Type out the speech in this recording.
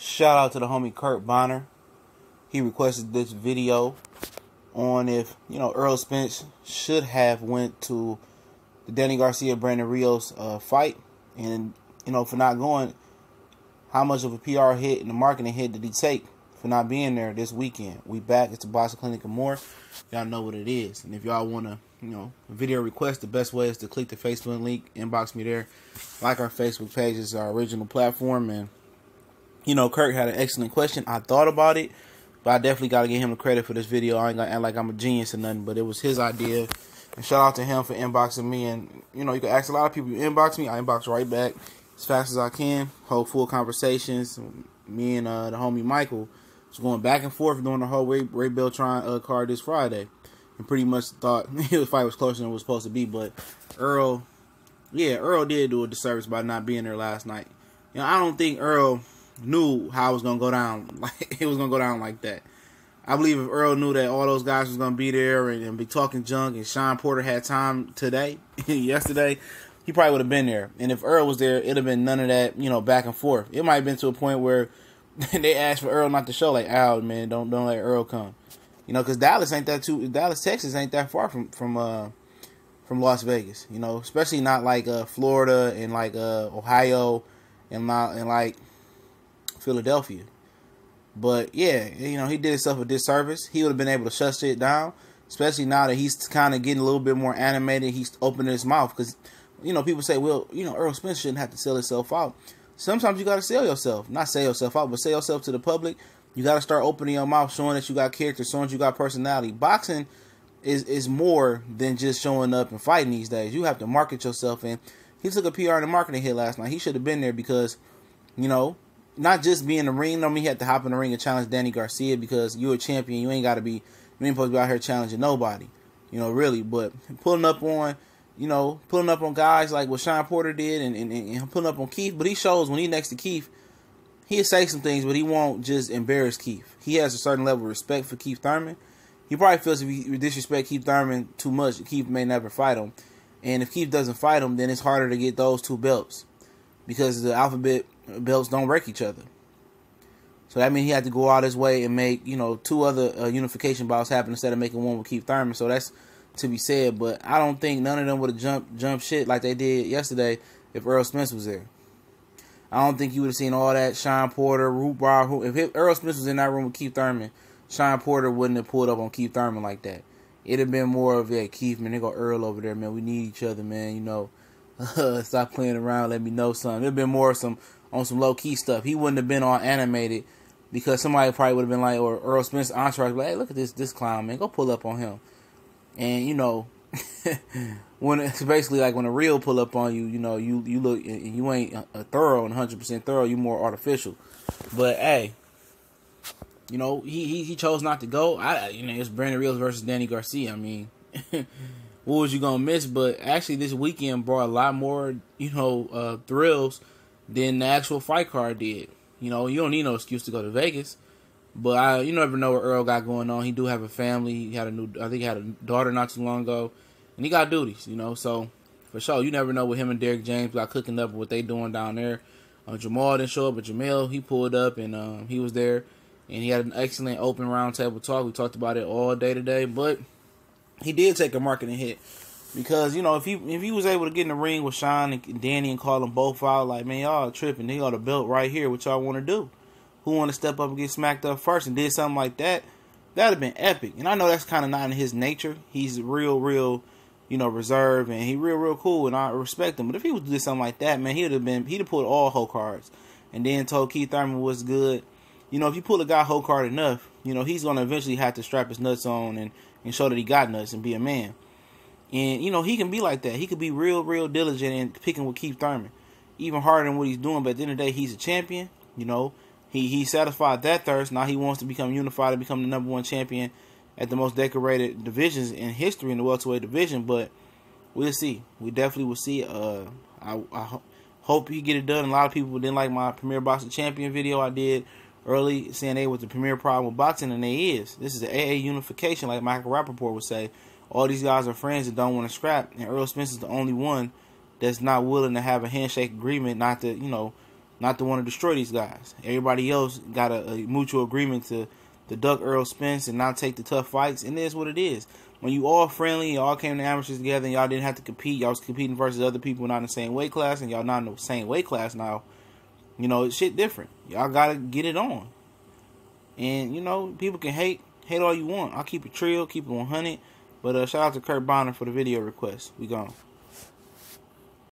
Shout out to the homie Kurt Bonner. He requested this video on if, Errol Spence should have went to the Danny Garcia, Brandon Rios fight. And, for not going, how much of a PR hit and a marketing hit did he take for not being there this weekend? We back. It's the Boxing Clinic and more. Y'all know what it is. And if y'all want to, video request, the best way is to click the Facebook link, inbox me there. Like our Facebook page is our original platform. And, Kurt had an excellent question. I thought about it, but I definitely got to give him the credit for this video. I ain't going to act like I'm a genius or nothing, but it was his idea. And shout out to him for inboxing me. And, you can ask a lot of people to inbox me. I inbox right back as fast as I can. Hold full conversations. Me and the homie Michael was going back and forth during the whole Ray Beltran card this Friday. And pretty much thought the fight was closer than it was supposed to be. But Errol did do a disservice by not being there last night. I don't think Errol knew how it was going to go down. Like, it was going to go down like that. I believe if Errol knew that all those guys was going to be there and be talking junk, and Sean Porter had time yesterday, he probably would have been there. And if Errol was there, it'd have been none of that, back and forth. It might have been to a point where they asked for Errol not to show, like, "Ow, man, don't let Errol come." Because Dallas, Texas ain't that far from Las Vegas. Especially not like Florida and like Ohio and like Philadelphia. But yeah, he did himself a disservice. He would have been able to shut shit down, especially now that he's kind of getting a little bit more animated. He's opening his mouth because, people say, well, Errol Spence shouldn't have to sell himself out. Sometimes you got to sell yourself. Not sell yourself out, but sell yourself to the public. You got to start opening your mouth, showing that you got character, showing that you got personality. Boxing is more than just showing up and fighting these days. You have to market yourself, and he took a PR and a marketing hit last night. He should have been there because, not just be in the ring. He had to hop in the ring and challenge Danny Garcia because you're a champion. You ain't supposed to be out here challenging nobody, really. But pulling up on guys like what Sean Porter did and pulling up on Keith. But he shows when he next to Keith, he'll say some things, but he won't just embarrass Keith. He has a certain level of respect for Keith Thurman. He probably feels if he disrespect Keith Thurman too much, Keith may never fight him. And if Keith doesn't fight him, then it's harder to get those two belts because the alphabet belts don't break each other. So that means he had to go out his way and make, two other unification bouts happen instead of making one with Keith Thurman. So that's to be said. But I don't think none of them would have jumped shit like they did yesterday if Errol Spence was there. I don't think you would have seen all that Sean Porter, Root Bar. If Errol Spence was in that room with Keith Thurman, Sean Porter wouldn't have pulled up on Keith Thurman like that. It'd have been more of, Keith, man, they go Earl over there, man. We need each other, man. Stop playing around. Let me know something. It'd been more on some low-key stuff. He wouldn't have been all animated because somebody probably would have been like, or Errol Spence entourage, like, hey, look at this clown, man. Go pull up on him. And, when it's basically like when a real pull up on you, you look, you ain't a thorough and 100% thorough. You more artificial. But, hey, he chose not to go. It's Brandon Rios versus Danny Garcia. I mean, what was you going to miss? But actually this weekend brought a lot more, thrills than the actual fight card did. You don't need no excuse to go to Vegas. But you never know what Earl got going on. He do have a family. I think he had a daughter not too long ago. And he got duties, So, for sure, you never know what him and Derek James got cooking up, what they doing down there. Jamal didn't show up, but Jamel, he pulled up, and he was there. And he had an excellent open roundtable talk. We talked about it all day today. But he did take a marketing hit. Because, if he was able to get in the ring with Sean and Danny and call them both out, like, man, y'all tripping. They got a belt right here. What y'all want to do? Who want to step up and get smacked up first and did something like that? That would have been epic. And I know that's kind of not in his nature. He's real, reserved, and he real cool, and I respect him. But if he was to do something like that, man, he'd have pulled all whole cards and then told Keith Thurman was good. If you pull a guy whole card enough, he's going to eventually have to strap his nuts on and show that he got nuts and be a man. And, he can be like that. He could be real diligent in picking with Keith Thurman. Even harder than what he's doing, but at the end of the day, he's a champion, He satisfied that thirst. Now he wants to become unified and become the number one champion at the most decorated divisions in history in the welterweight division. But we'll see. We definitely will see. I hope he get it done. A lot of people didn't like my Premier Boxing Champion video I did early, saying they was the premier problem with boxing, and they is. This is an AA unification, like Michael Rappaport would say. All these guys are friends that don't want to scrap, and Errol Spence is the only one that's not willing to have a handshake agreement, not to, not to want to destroy these guys. Everybody else got a mutual agreement to duck Errol Spence and not take the tough fights, and it is what it is. When you all friendly, y'all came to amateurs together, and y'all didn't have to compete. Y'all was competing versus other people not in the same weight class, and y'all not in the same weight class now. You know, it's shit different. Y'all gotta get it on. And, you know, people can hate all you want. I'll keep it trill, keep it 100. But shout out to Kurt Bonner for the video request. We gone.